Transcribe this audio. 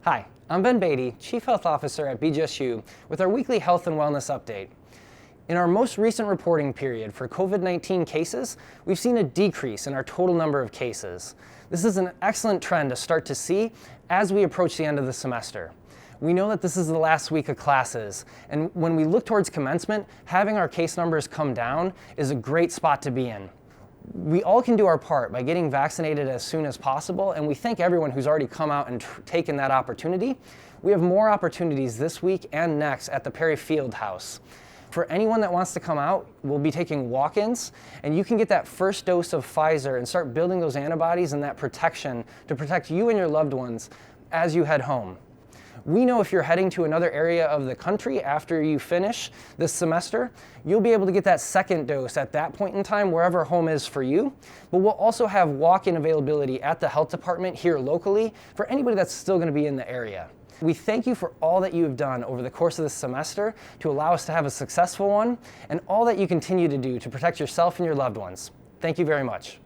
Hi, I'm Ben Beatty, Chief Health Officer at BGSU with our weekly health and wellness update. In our most recent reporting period for COVID-19 cases, we've seen a decrease in our total number of cases. This is an excellent trend to start to see as we approach the end of the semester. We know that this is the last week of classes, and when we look towards commencement, having our case numbers come down is a great spot to be in. We all can do our part by getting vaccinated as soon as possible, and we thank everyone who's already come out and taken that opportunity. We have more opportunities this week and next at the Perry Field House. For anyone that wants to come out, we'll be taking walk-ins, and you can get that first dose of Pfizer and start building those antibodies and that protection to protect you and your loved ones as you head home. We know if you're heading to another area of the country after you finish this semester, you'll be able to get that second dose at that point in time, wherever home is for you. But we'll also have walk-in availability at the health department here locally for anybody that's still going to be in the area. We thank you for all that you have done over the course of this semester to allow us to have a successful one, and all that you continue to do to protect yourself and your loved ones. Thank you very much.